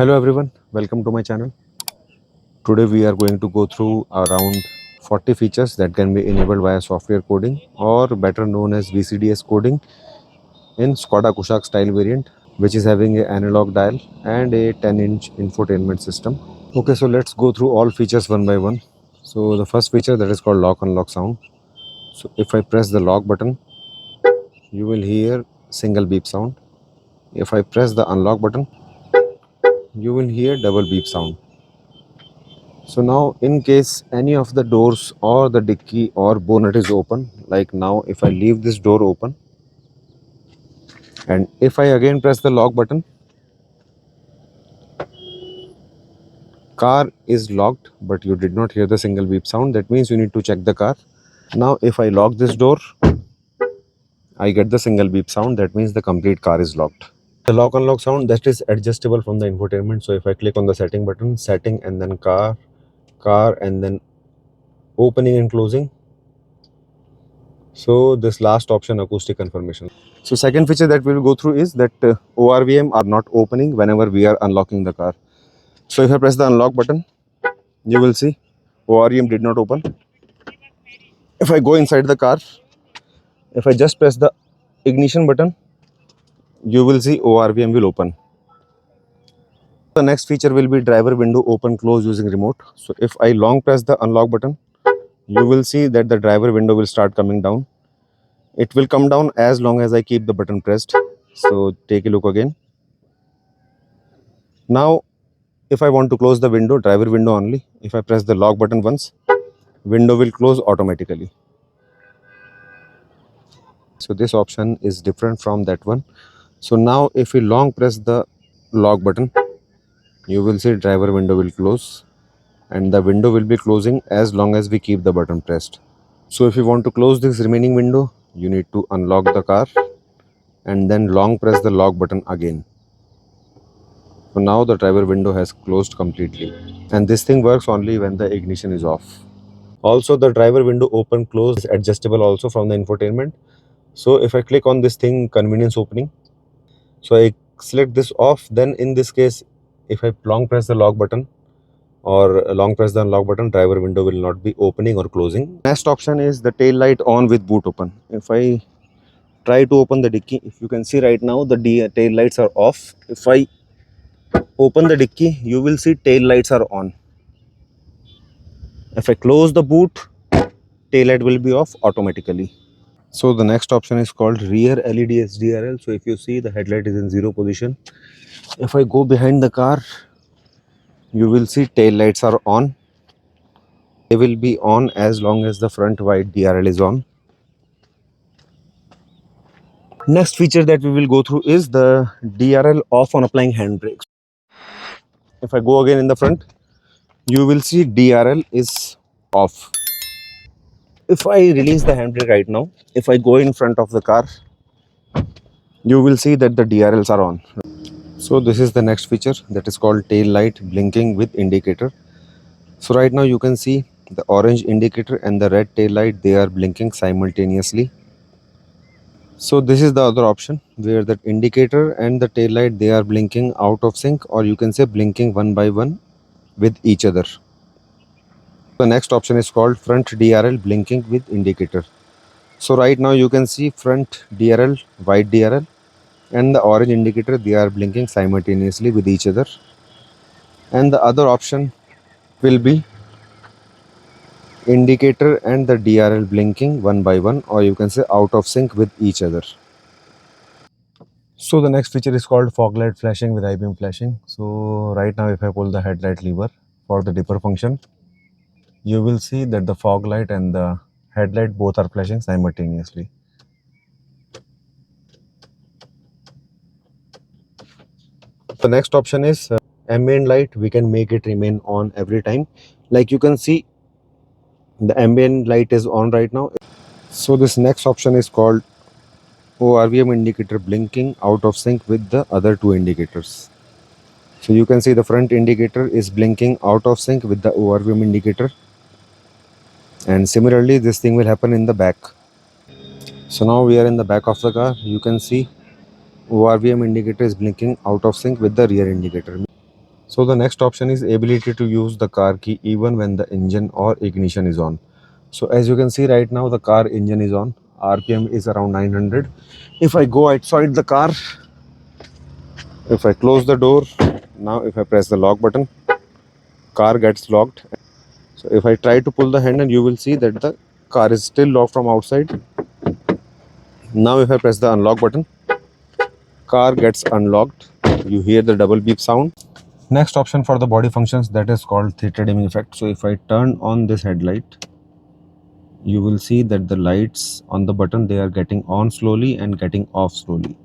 Hello everyone, welcome to my channel. Today we are going to go through around 40 features that can be enabled via software coding or better known as vcds coding in Skoda Kushaq style variant, which is having an analog dial and a 10-inch infotainment system. Okay, so let's go through all features one by one. So the first feature, that is called lock unlock sound. So if I press the lock button, you will hear single beep sound. If I press the unlock button, you will hear double beep sound. So now in case any of the doors or the dicky or bonnet is open, like now if I leave this door open and if I again press the lock button, car is locked but you did not hear the single beep sound. That means you need to check the car. Now if I lock this door, I get the single beep sound. That means the complete car is locked. The lock unlock sound, that is adjustable from the infotainment. So if I click on the setting button, setting and then car and then opening and closing. So this last option, acoustic confirmation. So second feature that we will go through is that ORVM are not opening whenever we are unlocking the car. So if I press the unlock button, you will see ORVM did not open. If I go inside the car, if I just press the ignition button, you will see ORVM will open. The next feature will be driver window open close using remote. So if I long press the unlock button, you will see that the driver window will start coming down. It will come down as long as I keep the button pressed. So take a look again. Now if I want to close the window, driver window only, if I press the lock button once, window will close automatically. So this option is different from that one. So now if we long press the lock button, you will see driver window will close and the window will be closing as long as we keep the button pressed. So if you want to close this remaining window, you need to unlock the car and then long press the lock button again. So now the driver window has closed completely, and this thing works only when the ignition is off. Also the driver window open close is adjustable also from the infotainment. So if I click on this thing, convenience opening, so I select this off, then in this case if I long press the lock button or long press the unlock button, driver window will not be opening or closing. Next option is the tail light on with boot open. If I try to open the dicky, if you can see right now the tail lights are off. If I open the dicky, you will see tail lights are on. If I close the boot, tail light will be off automatically. So the next option is called rear LED SDRL. So if you see, the headlight is in 0 position. If I go behind the car, you will see tail lights are on. They will be on as long as the front wide DRL is on. Next feature that we will go through is the DRL off on applying handbrakes. If I go again in the front, you will see DRL is off. If I release the handbrake right now, if I go in front of the car, you will see that the DRLs are on. So this is the next feature, that is called tail light blinking with indicator. So right now you can see the orange indicator and the red tail light, they are blinking simultaneously. So this is the other option where the indicator and the tail light, they are blinking out of sync, or you can say blinking one by one with each other. The next option is called front DRL blinking with indicator. So right now you can see front DRL, white DRL and the orange indicator, they are blinking simultaneously with each other. And the other option will be indicator and the DRL blinking one by one, or you can say out of sync with each other. So the next feature is called fog light flashing with I-beam flashing. So right now if I pull the headlight lever for the dipper function, you will see that the fog light and the headlight both are flashing simultaneously. The next option is ambient light. We can make it remain on every time. Like you can see, the ambient light is on right now. So this next option is called ORVM indicator blinking out of sync with the other two indicators. So you can see the front indicator is blinking out of sync with the ORVM indicator, and similarly this thing will happen in the back. So now we are in the back of the car. You can see ORVM indicator is blinking out of sync with the rear indicator. So the next option is ability to use the car key even when the engine or ignition is on. So as you can see right now, the car engine is on. RPM is around 900. If I go outside the car, if I close the door, now if I press the lock button, car gets locked. So if I try to pull the handle, you will see that the car is still locked from outside. Now if I press the unlock button, car gets unlocked. You hear the double beep sound. Next option for the body functions, that is called theater dimming effect. So if I turn on this headlight, you will see that the lights on the button, they are getting on slowly and getting off slowly.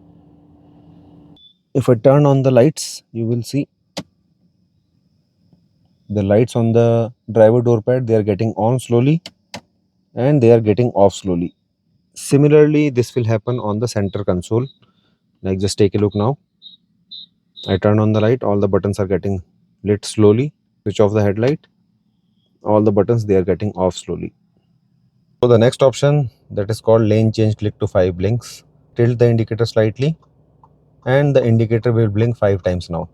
If I turn on the lights, you will see the lights on the driver door pad, they are getting on slowly and they are getting off slowly. Similarly, this will happen on the center console. Like, just take a look now. I turn on the light, all the buttons are getting lit slowly. Switch off the headlight, all the buttons, they are getting off slowly. So the next option, that is called lane change click to 5 blinks. Tilt the indicator slightly and the indicator will blink 5 times now.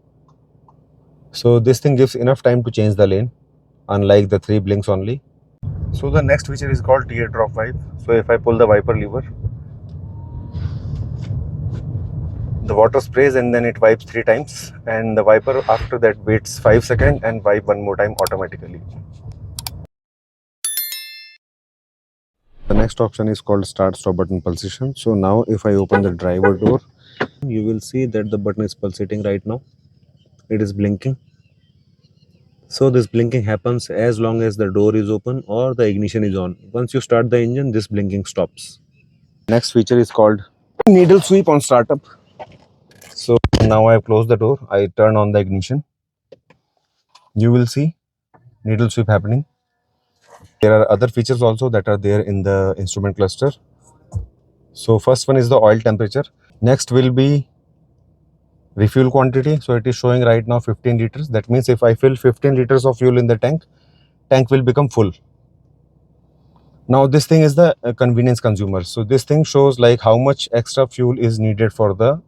So this thing gives enough time to change the lane, unlike the 3 blinks only. So the next feature is called teardrop wipe. So if I pull the wiper lever, the water sprays and then it wipes 3 times, and the wiper after that waits 5 seconds and wipe one more time automatically. The next option is called start stop button pulsation. So now if I open the driver door, you will see that the button is pulsating right now. It is blinking. So this blinking happens as long as the door is open or the ignition is on. Once you start the engine, this blinking stops. Next feature is called needle sweep on startup. So now I have closed the door, I turn on the ignition. You will see needle sweep happening. There are other features also that are there in the instrument cluster. So first one is the oil temperature. Next will be refuel quantity. So it is showing right now 15 liters. That means if I fill 15 liters of fuel in the tank will become full. Now this thing is the convenience consumer. So this thing shows like how much extra fuel is needed for the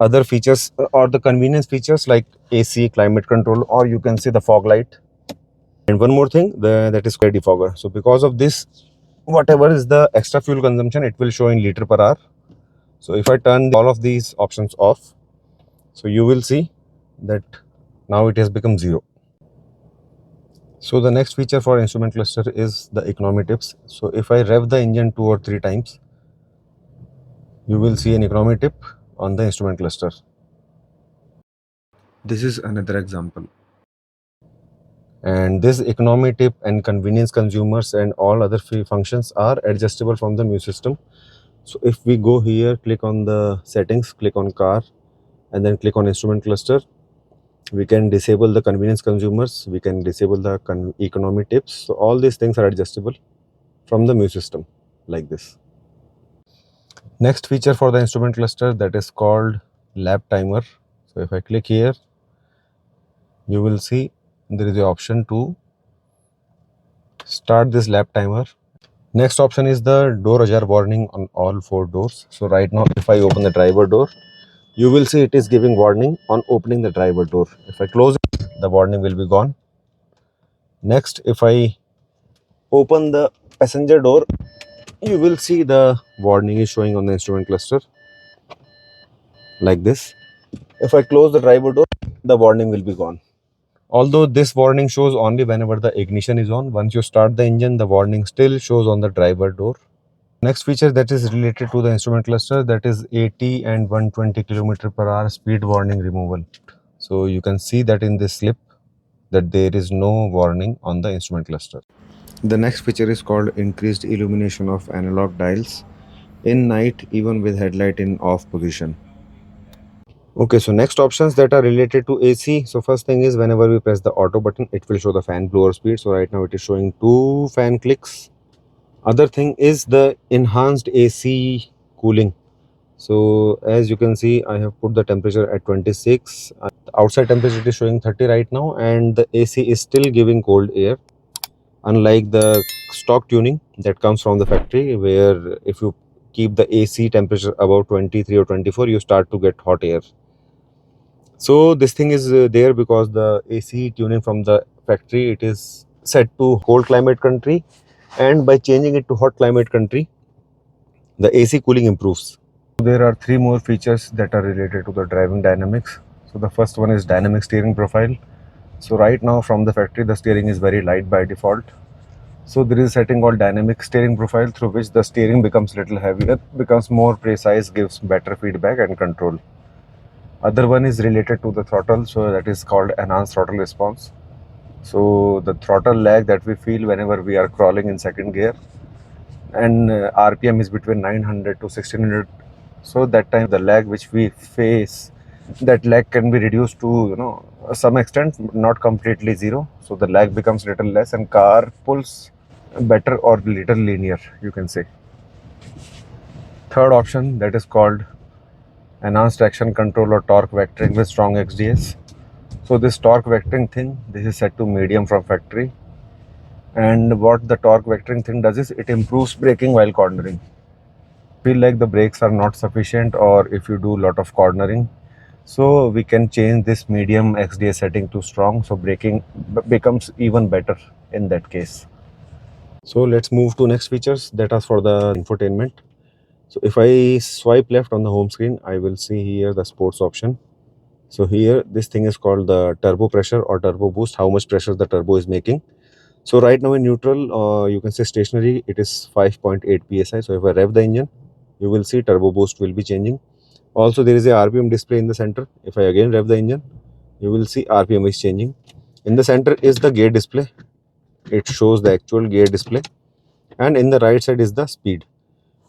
other features or the convenience features like AC, climate control, or you can see the fog light. And one more thing, that is defogger. So because of this, whatever is the extra fuel consumption, it will show in liter per hour. So if I turn all of these options off, so you will see that now it has become 0. So the next feature for instrument cluster is the economy tips. So if I rev the engine 2 or 3 times, you will see an economy tip on the instrument cluster. This is another example. And this economy tip and convenience consumers and all other functions are adjustable from the MU system. So if we go here, click on the settings, click on car, and then click on instrument cluster, we can disable the convenience consumers, we can disable the economy tips. So all these things are adjustable from the MU system like this. Next feature for the instrument cluster, that is called lap timer. So if I click here, you will see there is the option to start this lap timer. Next option is the door ajar warning on all 4 doors. So right now if I open the driver door, you will see it is giving warning on opening the driver door. If I close it, the warning will be gone. Next, if I open the passenger door, you will see the warning is showing on the instrument cluster like this. If I close the driver door, the warning will be gone. Although this warning shows only whenever the ignition is on. Once you start the engine, the warning still shows on the driver door. Next feature that is related to the instrument cluster, that is 80 and 120 km/h speed warning removal. So you can see that in this slip that there is no warning on the instrument cluster. The next feature is called increased illumination of analog dials in night even with headlight in off position. Okay, so next options that are related to AC. So first thing is whenever we press the auto button, it will show the fan blower speed. So right now it is showing 2 fan clicks. Other thing is the enhanced AC cooling. So as you can see, I have put the temperature at 26. The outside temperature is showing 30 right now, and the AC is still giving cold air. Unlike the stock tuning that comes from the factory, where if you keep the AC temperature above 23 or 24, you start to get hot air. So this thing is there because the AC tuning from the factory, it is set to cold climate country, and by changing it to hot climate country, the AC cooling improves. There are three more features that are related to the driving dynamics. So the first one is dynamic steering profile. So right now from the factory, the steering is very light by default. So there is a setting called dynamic steering profile, through which the steering becomes little heavier, becomes more precise, gives better feedback and control. Other one is related to the throttle, so that is called enhanced throttle response. So the throttle lag that we feel whenever we are crawling in second gear, and RPM is between 900 to 1600. So that time the lag which we face, that lag can be reduced to some extent, not completely zero. So the lag becomes little less and car pulls better or little linear, you can say. Third option, that is called enhanced traction control or torque vectoring with strong XDS. So this torque vectoring thing, this is set to medium from factory. And what the torque vectoring thing does is it improves braking while cornering. Feel like the brakes are not sufficient, or if you do a lot of cornering, so we can change this medium XDS setting to strong, so braking becomes even better in that case. So let's move to next features that are for the infotainment. So if I swipe left on the home screen, I will see here the sports option. So here this thing is called the turbo pressure or turbo boost, how much pressure the turbo is making. So right now in neutral, you can say stationary, it is 5.8 psi. So if I rev the engine, you will see turbo boost will be changing. Also there is a RPM display in the center. If I again rev the engine, you will see RPM is changing. In the center is the gear display. It shows the actual gear display, and in the right side is the speed.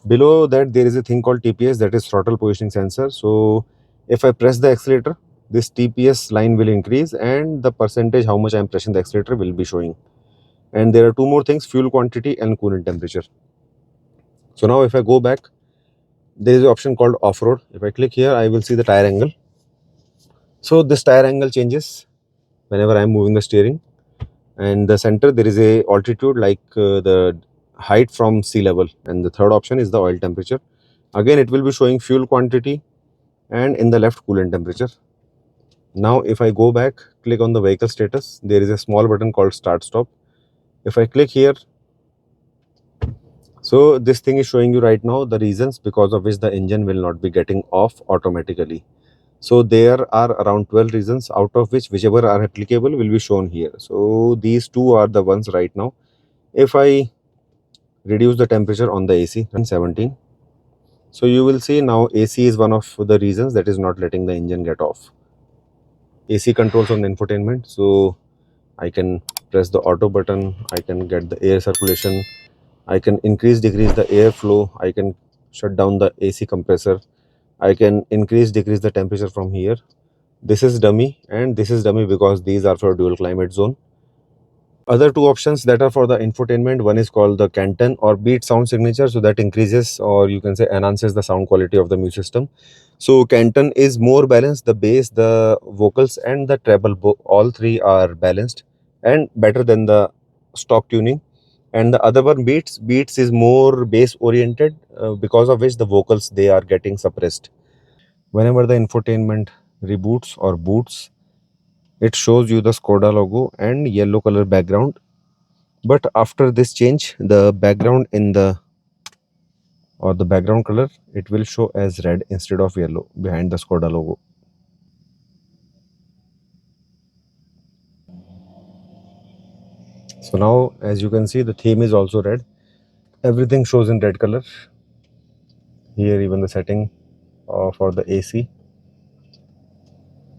Below that there is a thing called TPS, that is throttle positioning sensor. So if I press the accelerator, this TPS line will increase, and the percentage how much I am pressing the accelerator will be showing. And there are two more things, fuel quantity and coolant temperature. So now if I go back, there is an option called off-road. If I click here, I will see the tire angle. So this tire angle changes whenever I am moving the steering. And the center, there is a altitude, like the height from sea level. And the third option is the oil temperature. Again, it will be showing fuel quantity, and in the left coolant temperature. Now if I go back, click on the vehicle status, there is a small button called start stop. If I click here, so this thing is showing you right now the reasons because of which the engine will not be getting off automatically. So there are around 12 reasons, out of which whichever are applicable will be shown here. So these two are the ones right now. If I reduce the temperature on the AC and 17, so you will see now AC is one of the reasons that is not letting the engine get off. AC controls on the infotainment, so I can press the auto button, I can get the air circulation, I can increase decrease the airflow, I can shut down the AC compressor, I can increase decrease the temperature from here. This is dummy, and this is dummy because these are for dual climate zone. Other two options that are for the infotainment, one is called the Canton or beat sound signature, so that increases, or you can say enhances, the sound quality of the music system. So Canton is more balanced, the bass, the vocals and the treble, all three are balanced and better than the stock tuning. And the other one, beats is more bass oriented, because of which the vocals, they are getting suppressed. Whenever the infotainment reboots or boots, it shows you the Skoda logo and yellow color background. But after this change, the background in the background color, it will show as red instead of yellow behind the Skoda logo. So now as you can see, the theme is also red. Everything shows in red color. Here even the setting for the AC,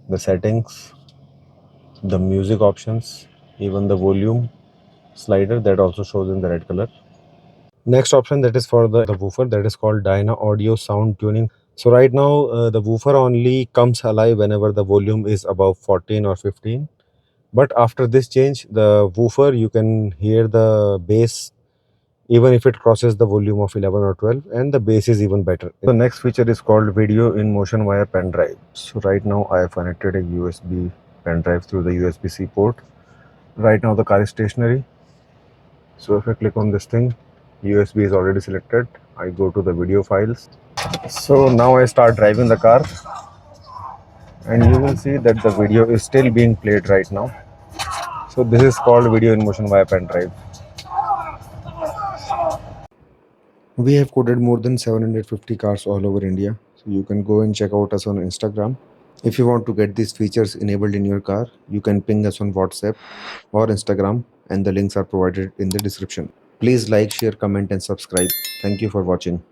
the settings, the music options, even the volume slider, that also shows in the red color. Next option, that is for the woofer, that is called Dynaaudio sound tuning. So right now the woofer only comes alive whenever the volume is above 14 or 15. But after this change, the woofer, you can hear the bass even if it crosses the volume of 11 or 12, and the bass is even better. The next feature is called video in motion via pendrive. So right now I have connected a USB pendrive through the USB-C port. Right now the car is stationary. So if I click on this thing, USB is already selected. I go to the video files. So now I start driving the car, and you will see that the video is still being played right now. So this is called video in motion via pen drive. We have coded more than 750 cars all over India, so you can go and check out us on Instagram. If you want to get these features enabled in your car, you can ping us on WhatsApp or Instagram, and the links are provided in the description. Please like, share, comment and subscribe. Thank you for watching.